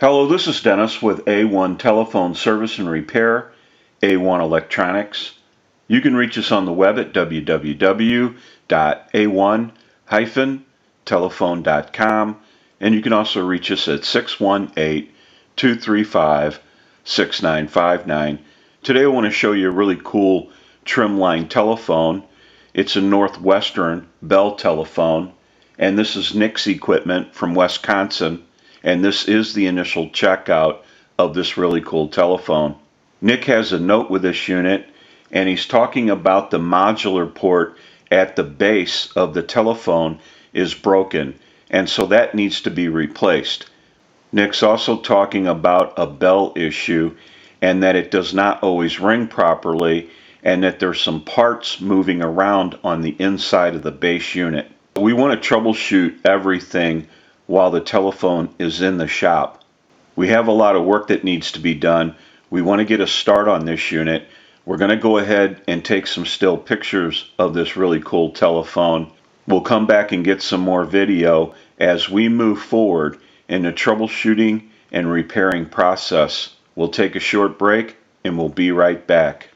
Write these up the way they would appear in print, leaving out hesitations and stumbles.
Hello, this is Dennis with A1 Telephone Service and Repair, A1 Electronics. You can reach us on the web at www.a1-telephone.com, and you can also reach us at 618-235-6959. Today I want to show you a really cool Trimline telephone. It's a Northwestern Bell telephone, and this is Nick's equipment from Wisconsin. And this is the initial checkout of this really cool telephone. Nick has a note with this unit, and he's talking about the modular port at the base of the telephone is broken, and so that needs to be replaced. Nick's also talking about a bell issue and that it does not always ring properly and that there's some parts moving around on the inside of the base unit. We want to troubleshoot everything while the telephone is in the shop. We have a lot of work that needs to be done. We want to get a start on this unit. We're going to go ahead and take some still pictures of this really cool telephone. We'll come back and get some more video as we move forward in the troubleshooting and repairing process. We'll take a short break and we'll be right back.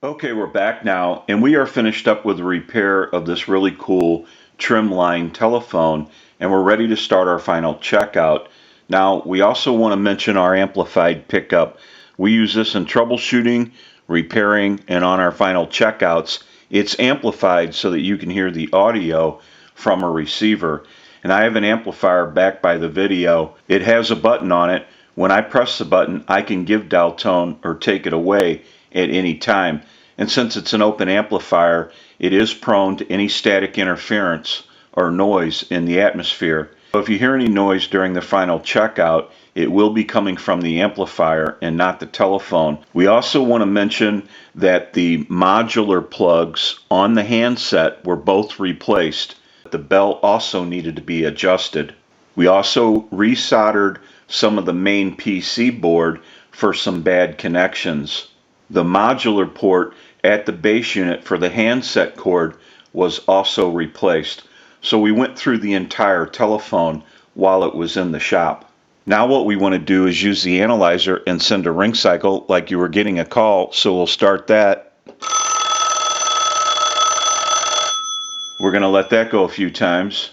Okay, we're back now, and we are finished up with the repair of this really cool Trimline telephone, and we're ready to start our final checkout. Now, we also want to mention our amplified pickup. We use this in troubleshooting, repairing, and on our final checkouts. It's amplified so that you can hear the audio from a receiver. And I have an amplifier back by the video. It has a button on it. When I press the button, I can give dial tone or take it away at any time. And since it's an open amplifier, it is prone to any static interference or noise in the atmosphere. So if you hear any noise during the final checkout, it will be coming from the amplifier and not the telephone. We also want to mention that the modular plugs on the handset were both replaced. The bell also needed to be adjusted. We also resoldered some of the main PC board for some bad connections. The modular port at the base unit for the handset cord was also replaced. So we went through the entire telephone while it was in the shop. Now what we want to do is use the analyzer and send a ring cycle like you were getting a call, so we'll start that. We're going to let that go a few times.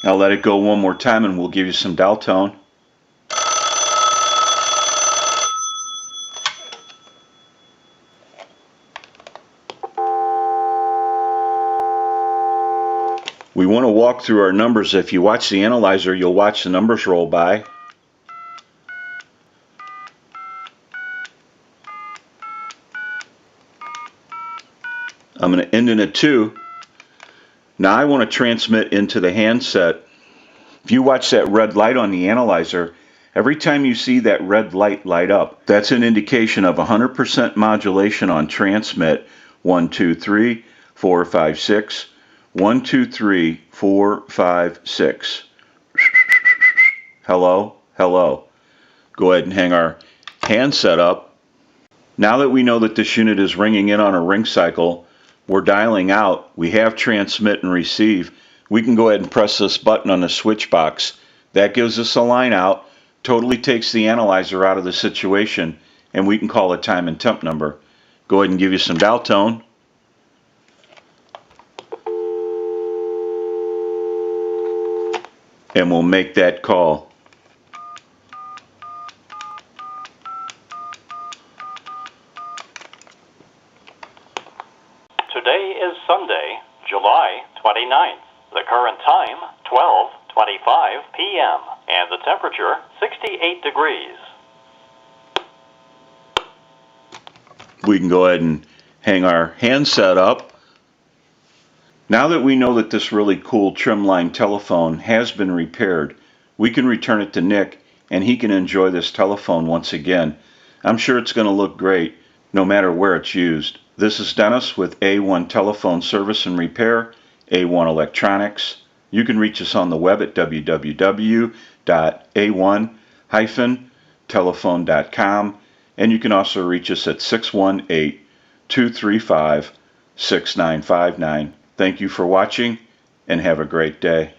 Now let it go one more time and we'll give you some dial tone. We want to walk through our numbers. If you watch the analyzer, you'll watch the numbers roll by. I'm going to end in a 2. Now I want to transmit into the handset. If you watch that red light on the analyzer, every time you see that red light light up, that's an indication of 100% modulation on transmit. 1, 2, 3, 4, 5, 6. 1, 2, 3, 4, 5, 6. Hello, hello. Go ahead and hang our handset up. Now that we know that this unit is ringing in on a ring cycle, we're dialing out, we have transmit and receive. We can go ahead and press this button on the switch box. That gives us a line out, totally takes the analyzer out of the situation, and we can call a time and temp number. Go ahead and give you some dial tone. And we'll make that call. Today is Sunday, July 29th. The current time, 12:25 p.m. and the temperature, 68 degrees. We can go ahead and hang our handset up. Now that we know that this really cool Trimline telephone has been repaired, we can return it to Nick and he can enjoy this telephone once again. I'm sure it's going to look great no matter where it's used. This is Dennis with A1 Telephone Service and Repair, A1 Electronics. You can reach us on the web at www.a1-telephone.com, and you can also reach us at 618-235-6959. Thank you for watching and have a great day.